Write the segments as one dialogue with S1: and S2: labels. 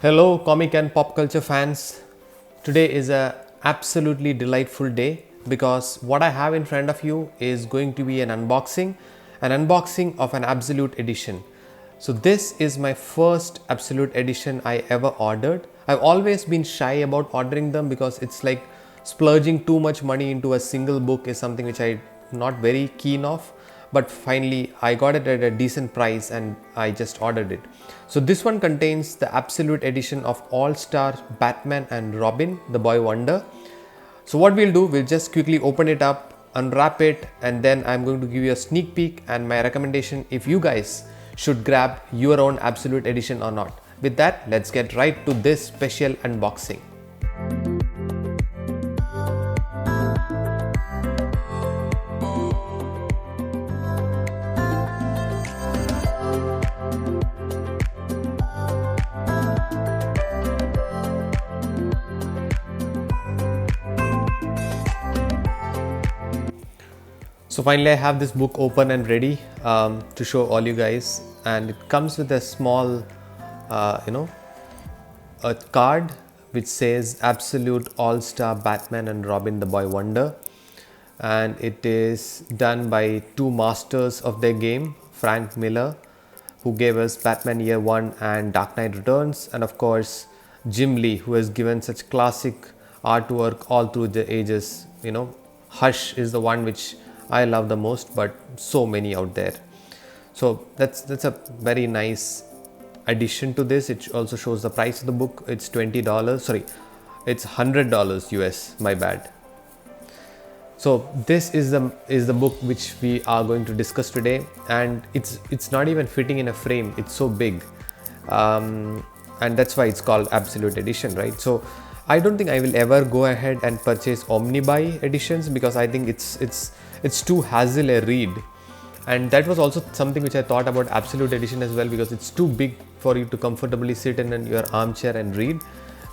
S1: Hello, comic and pop culture fans. Today is a absolutely delightful day because what I have in front of you is going to be an unboxing of an Absolute edition. So this is my first Absolute edition I ever ordered. I've always been shy about ordering them because it's like splurging too much money into a single book is something which I'm not very keen of, but finally I got it at a decent price and I just ordered it. So this one contains the Absolute edition of All-Star Batman and Robin, the Boy Wonder. So what we'll do, we'll just quickly open it up, unwrap it, and then I'm going to give you a sneak peek and my recommendation if you guys should grab your own Absolute edition or not. With that, let's get right to this special unboxing. So finally I have this book open and ready to show all you guys, and it comes with a small a card which says Absolute All-Star Batman and Robin the Boy Wonder, and it is done by two masters of their game, Frank Miller, who gave us Batman Year One and Dark Knight Returns, and of course Jim Lee, who has given such classic artwork all through the ages. Hush is the one which I love the most, but so many out there. So that's a very nice addition to this. It also shows the price of the book. It's $20. Sorry, it's $100 US. My bad. So this is the book which we are going to discuss today, and it's not even fitting in a frame. It's so big, and that's why it's called Absolute Edition, right? So I don't think I will ever go ahead and purchase Omnibuy editions because I think it's too hassle a read, and that was also something which I thought about Absolute Edition as well, because it's too big for you to comfortably sit in your armchair and read.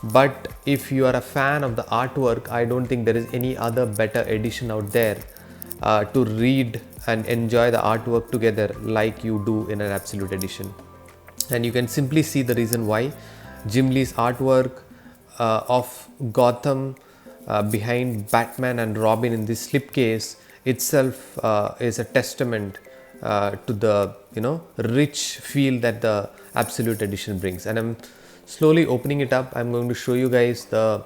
S1: But if you are a fan of the artwork, I don't think there is any other better edition out there to read and enjoy the artwork together like you do in an Absolute Edition. And you can simply see the reason why. Jim Lee's artwork of Gotham behind Batman and Robin in this slipcase itself is a testament to the rich feel that the Absolute Edition brings. And I'm slowly opening it up. I'm going to show you guys the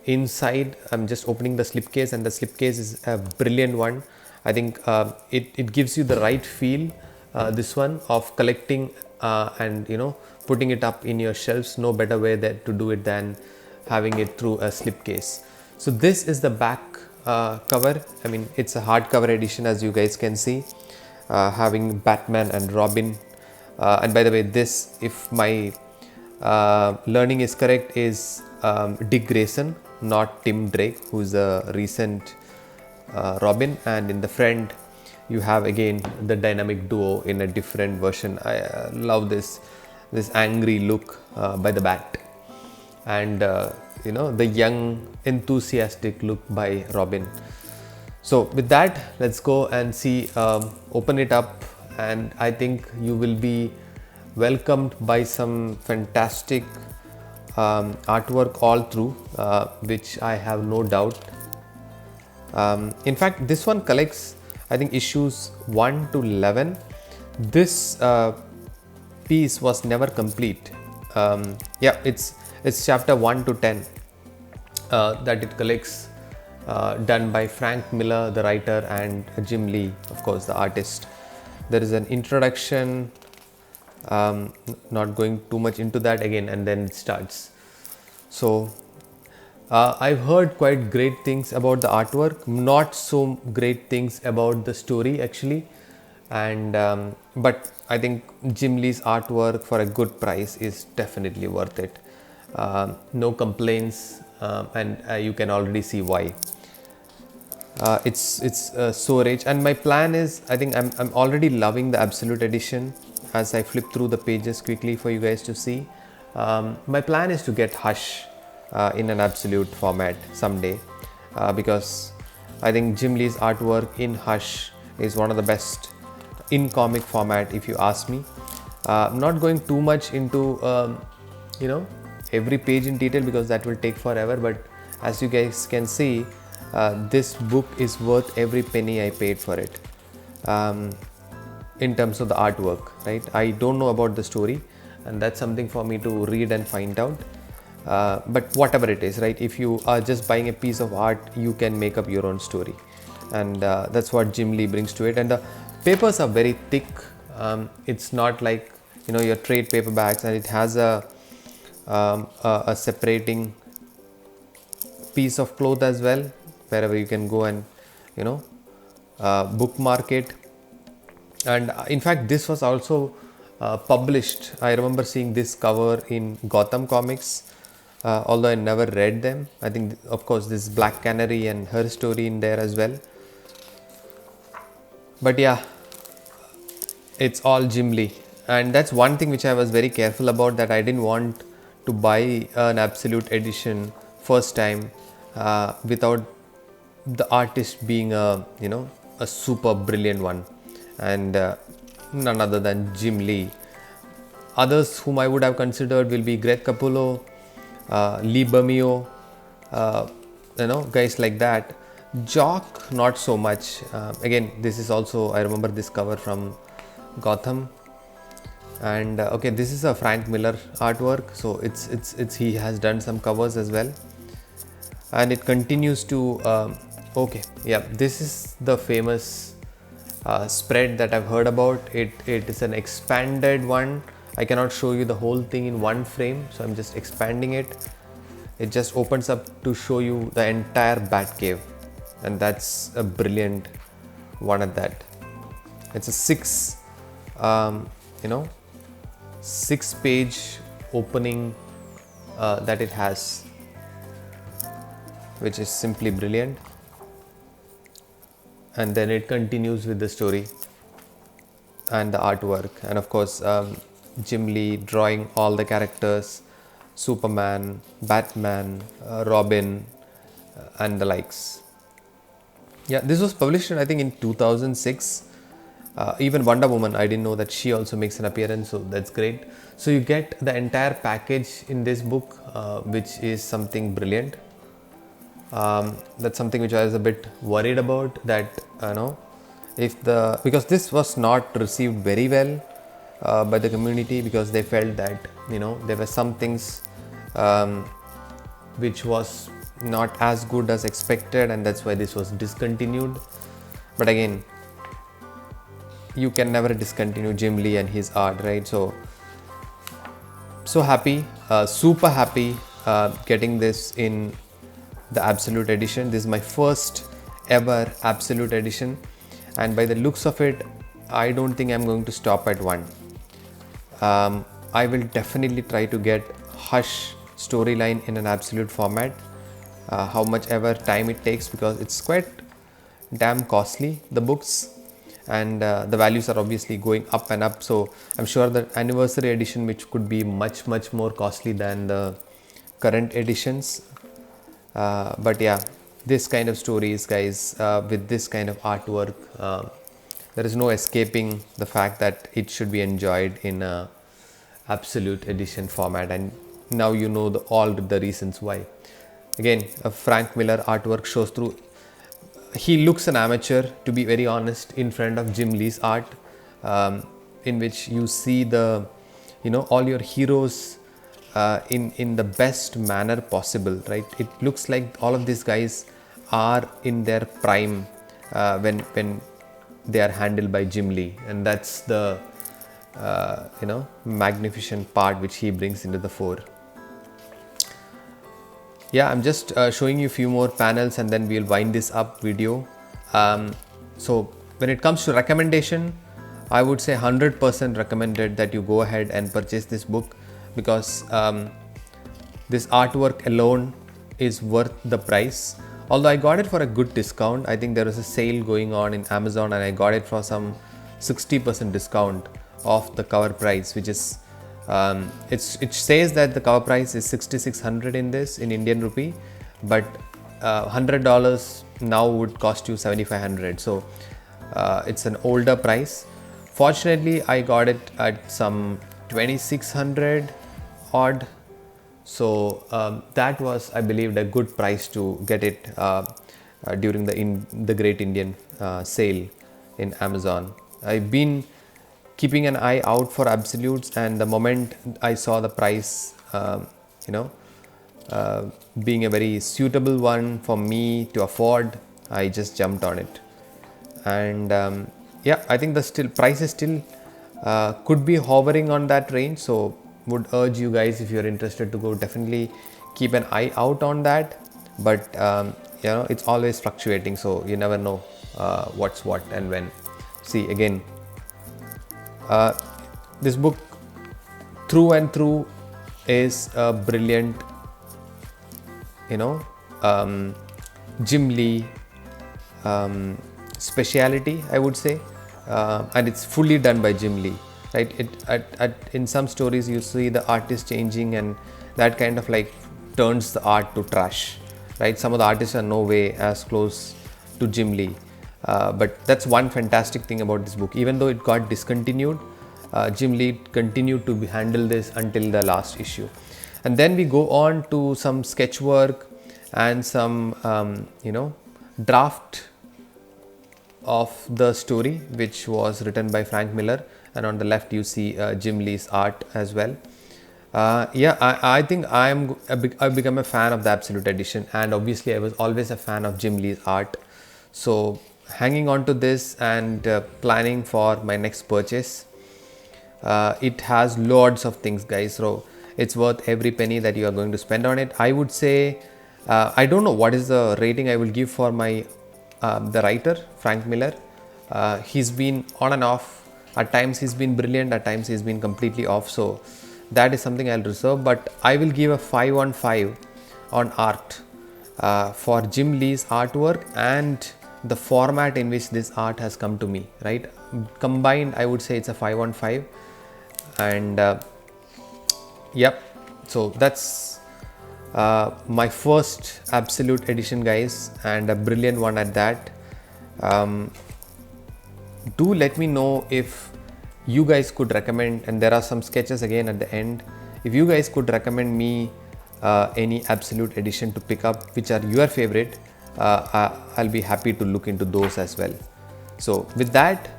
S1: inside. I'm just opening the slipcase, and the slipcase is a brilliant one. I think it gives you the right feel, this one, of collecting and putting it up in your shelves. No better way to do it than having it through a slipcase. So this is the back cover. I mean, it's a hardcover edition, as you guys can see, having Batman and Robin. And by the way, this, if my learning is correct, is Dick Grayson, not Tim Drake, who's a recent Robin. And in the front you have again the dynamic duo in a different version. I love this angry look by the Bat, and the young enthusiastic look by Robin. So with that, let's go and see, open it up, and I think you will be welcomed by some fantastic artwork all through, which I have no doubt. In fact, this one collects, I think, issues 1 to 11. This piece was never complete. Yeah, it's chapter 1 to 10 that it collects, done by Frank Miller, the writer, and Jim Lee, of course, the artist. There is an introduction, not going too much into that again, and then it starts. So I've heard quite great things about the artwork, not so great things about the story actually, and but I think Jim Lee's artwork for a good price is definitely worth it. No complaints, and you can already see why. It's so rich, and my plan is, I think I'm already loving the Absolute Edition. As I flip through the pages quickly for you guys to see, my plan is to get Hush in an Absolute format someday, because I think Jim Lee's artwork in Hush is one of the best in comic format, if you ask me. I'm not going too much into every page in detail because that will take forever, but as you guys can see, this book is worth every penny I paid for it. In terms of the artwork, right? I don't know about the story, and that's something for me to read and find out. But whatever it is, right? If you are just buying a piece of art, you can make up your own story, and that's what Jim Lee brings to it. And the papers are very thick. It's not like your trade paperbacks, and it has a separating piece of cloth as well, wherever you can go and bookmark it. And in fact, this was also published. I remember seeing this cover in Gotham Comics, although I never read them. I think, of course, this Black Canary and her story in there as well. But yeah, it's all Jim Lee, and that's one thing which I was very careful about, that I didn't want to buy an absolute edition first time without the artist being a super brilliant one, and none other than Jim Lee. Others whom I would have considered will be Greg Capullo, Lee Bermeo, guys like that. Jock, not so much. Again, this is also, I remember this cover from Gotham, and okay, this is a Frank Miller artwork, so it's he has done some covers as well, and it continues to okay, yeah, this is the famous spread that I've heard about. It is an expanded one. I cannot show you the whole thing in one frame, so I'm just expanding it. It just opens up to show you the entire Batcave, and that's a brilliant one at that. It's a 6-page opening that it has, which is simply brilliant. And then it continues with the story and the artwork, and of course Jim Lee drawing all the characters, Superman, Batman, Robin, and the likes. Yeah, this was published I think in 2006. Even Wonder Woman, I didn't know that she also makes an appearance, so that's great. So you get the entire package in this book, which is something brilliant. That's something which I was a bit worried about, that because this was not received very well by the community, because they felt that there were some things which was not as good as expected, and that's why this was discontinued. But again, you can never discontinue Jim Lee and his art, right? So happy, super happy getting this in the Absolute Edition. This is my first ever Absolute Edition, and by the looks of it, I don't think I'm going to stop at one. I will definitely try to get Hush storyline in an Absolute format, how much ever time it takes, because it's quite damn costly, the books, and the values are obviously going up and up. So I'm sure the anniversary edition, which could be much more costly than the current editions, but yeah, this kind of stories, guys, with this kind of artwork, there is no escaping the fact that it should be enjoyed in a Absolute Edition format, and now you know all the reasons why. Again, a Frank Miller artwork shows through. He looks an amateur, to be very honest, in front of Jim Lee's art, in which you see the all your heroes in the best manner possible, right? It looks like all of these guys are in their prime when they are handled by Jim Lee, and that's the magnificent part which he brings into the fore. Yeah, I'm just showing you a few more panels, and then we'll wind this up video. So when it comes to recommendation, I would say 100% recommended that you go ahead and purchase this book, because this artwork alone is worth the price. Although I got it for a good discount. I think there was a sale going on in Amazon, and I got it for some 60% discount off the cover price, which is it says that the cover price is 6,600 in this in Indian rupee, but $100 now would cost you 7,500. So it's an older price. Fortunately, I got it at some 2,600 odd So that was, I believed, a good price to get it during the Great Indian Sale in Amazon. I've been keeping an eye out for absolutes, and the moment I saw the price, you know, being a very suitable one for me to afford, I just jumped on it. And yeah, I think the still price is still could be hovering on that range. So would urge you guys, if you're interested to go, definitely keep an eye out on that. But you know, it's always fluctuating, so you never know what's what and when. See, again, this book through and through is a brilliant, you know, Jim Lee speciality, I would say, and it's fully done by Jim Lee, right? In some stories you see the artist changing, and that kind of like turns the art to trash, right? Some of the artists are no way as close to Jim Lee, but that's one fantastic thing about this book. Even though it got discontinued, Jim Lee continued to handle this until the last issue. And then we go on to some sketch work and some you know, draft of the story, which was written by Frank Miller, and on the left you see Jim Lee's art as well. Yeah, I think I've become a fan of the Absolute Edition, and obviously I was always a fan of Jim Lee's art. So hanging on to this and planning for my next purchase. It has loads of things, guys, so it's worth every penny that you are going to spend on it. I would say, I don't know what is the rating I will give for my the writer Frank Miller. He's been on and off. At times he's been brilliant, at times he's been completely off, so that is something I'll reserve. But I will give a 5 on 5 on art for Jim Lee's artwork and the format in which this art has come to me, right? Combined, I would say it's a 5 on 5. And yep, so that's my first Absolute Edition, guys, and a brilliant one at that. Do let me know if you guys could recommend, and there are some sketches again at the end, if you guys could recommend me any Absolute Edition to pick up which are your favorite. I'll be happy to look into those as well. So with that,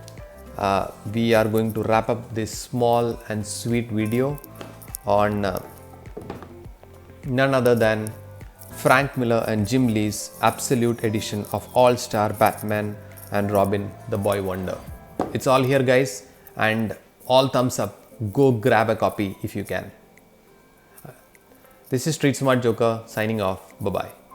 S1: we are going to wrap up this small and sweet video on none other than Frank Miller and Jim Lee's Absolute Edition of All-Star Batman and Robin the Boy Wonder. It's all here, guys, and all thumbs up. Go grab a copy if you can. This is Street Smart Joker signing off. Bye bye.